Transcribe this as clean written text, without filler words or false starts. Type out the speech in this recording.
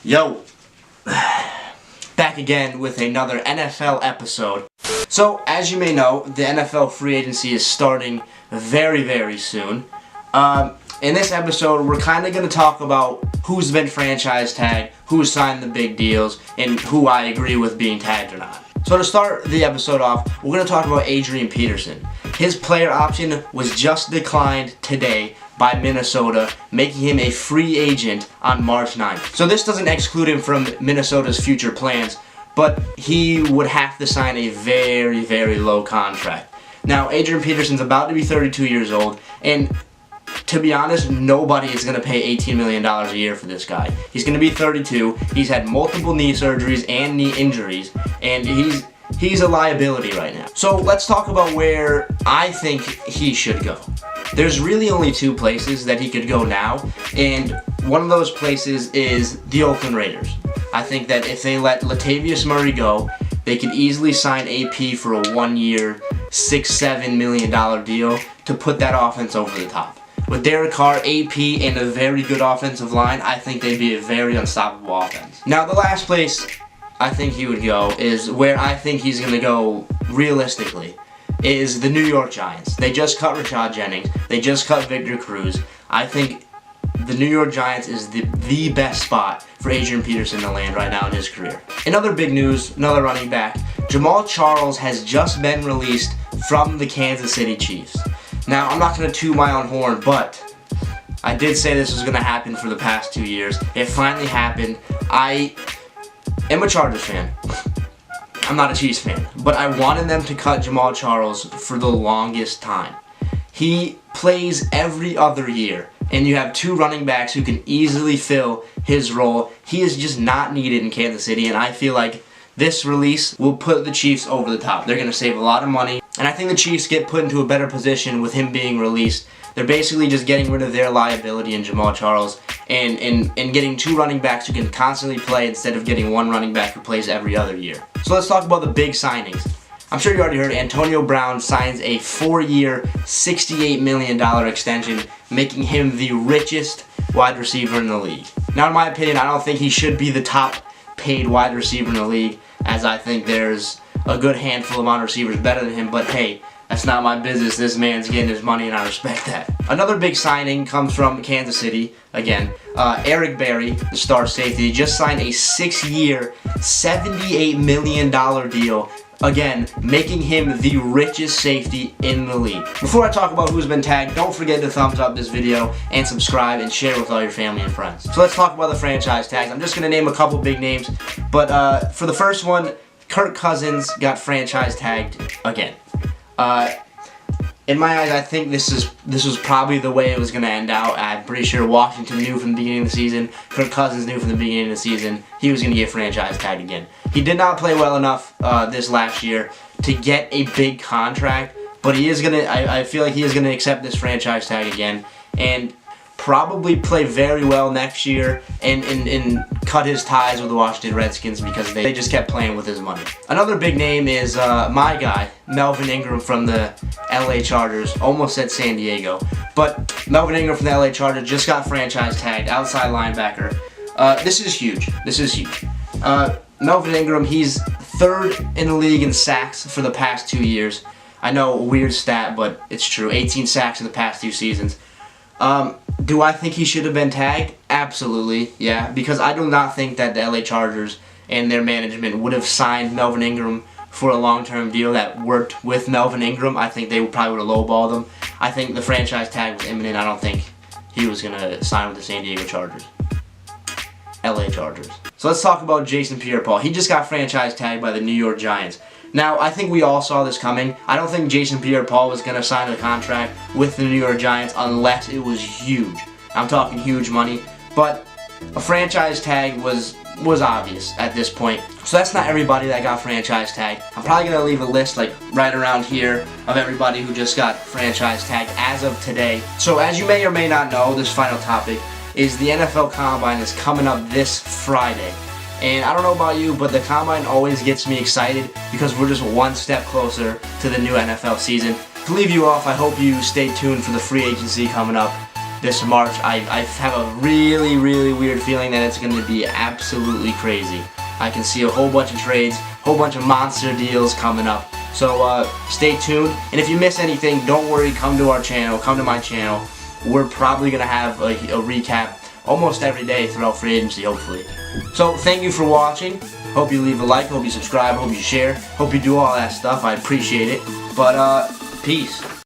Yo, back again with another NFL episode. So, as you may know, the NFL free agency is starting very, very soon. In this episode, we're kind of going to talk about who's been franchise tagged, who's signed the big deals, and who I agree with being tagged or not. So to start the episode off, we're going to talk about Adrian Peterson. His player option was just declined today by Minnesota, making him a free agent on March 9th. So this doesn't exclude him from Minnesota's future plans, but he would have to sign a very, very low contract. Now, Adrian Peterson's about to be 32 years old, and to be honest, nobody is going to pay $18 million a year for this guy. He's going to be 32, he's had multiple knee surgeries and knee injuries, and he's a liability right now. So let's talk about where I think he should go. There's really only two places that he could go now, and one of those places is the Oakland Raiders. I think that if they let Latavius Murray go, they could easily sign AP for a 1-year, $6-7 million deal to put that offense over the top. With Derek Carr, AP, and a very good offensive line, I think they'd be a very unstoppable offense. Now, the last place I think he would go is where I think he's going to go realistically, is the New York Giants. They just cut Rashad Jennings. They just cut Victor Cruz. I think the New York Giants is the best spot for Adrian Peterson to land right now in his career. In other big news, another running back, Jamaal Charles has just been released from the Kansas City Chiefs. Now, I'm not going to toot my own horn, but I did say this was going to happen for the past 2 years. It finally happened. I am a Chargers fan. I'm not a Chiefs fan, but I wanted them to cut Jamaal Charles for the longest time. He plays every other year, and you have two running backs who can easily fill his role. He is just not needed in Kansas City, and I feel like this release will put the Chiefs over the top. They're going to save a lot of money, and I think the Chiefs get put into a better position with him being released. They're basically just getting rid of their liability in Jamaal Charles and getting two running backs who can constantly play instead of getting one running back who plays every other year. So let's talk about the big signings. I'm sure you already heard Antonio Brown signs a 4-year, $68 million extension, making him the richest wide receiver in the league. Now, in my opinion, I don't think he should be the top paid wide receiver in the league, as I think there's a good handful amount of receivers better than him, but hey, that's not my business. This man's getting his money, and I respect that. Another big signing comes from Kansas City, again. Eric Berry, the star safety, just signed a 6-year, $78 million deal, again, making him the richest safety in the league. Before I talk about who's been tagged, don't forget to thumbs up this video and subscribe and share with all your family and friends. So let's talk about the franchise tags. I'm just going to name a couple big names, but for the first one, Kirk Cousins got franchise tagged again. In my eyes, I think this was probably the way it was going to end out. I'm pretty sure Washington knew from the beginning of the season. Kirk Cousins knew from the beginning of the season he was going to get franchise tagged again. He did not play well enough this last year to get a big contract, but he is going to. I feel like he is going to accept this franchise tag again and probably play very well next year and cut his ties with the Washington Redskins because they just kept playing with his money. Another big name is my guy, Melvin Ingram from the LA Chargers. Almost said San Diego. But Melvin Ingram from the LA Chargers just got franchise tagged, outside linebacker. This is huge. This is huge. Melvin Ingram, he's third in the league in sacks for the past 2 years. I know, a weird stat, but it's true. 18 sacks in the past 2 seasons. Do I think he should have been tagged? Absolutely, yeah, because I do not think that the LA Chargers and their management would have signed Melvin Ingram for a long-term deal that worked with Melvin Ingram. I think they probably would have lowballed him. I think the franchise tag was imminent. I don't think he was going to sign with the San Diego Chargers. LA Chargers. So let's talk about Jason Pierre-Paul. He just got franchise tagged by the New York Giants. Now, I think we all saw this coming. I don't think Jason Pierre-Paul was going to sign a contract with the New York Giants unless it was huge. I'm talking huge money. But a franchise tag was obvious at this point. So that's not everybody that got franchise tagged. I'm probably going to leave a list like right around here of everybody who just got franchise tagged as of today. So as you may or may not know, this final topic is the NFL Combine is coming up this Friday. And I don't know about you, but the Combine always gets me excited because we're just one step closer to the new NFL season. To leave you off, I hope you stay tuned for the free agency coming up. this March. I have a really, really weird feeling that it's going to be absolutely crazy. I can see a whole bunch of trades, a whole bunch of monster deals coming up. So stay tuned. And if you miss anything, don't worry, come to our channel, come to my channel. We're probably going to have a recap almost every day throughout free agency, hopefully. So thank you for watching. Hope you leave a like, hope you subscribe, hope you share, hope you do all that stuff. I appreciate it. But peace.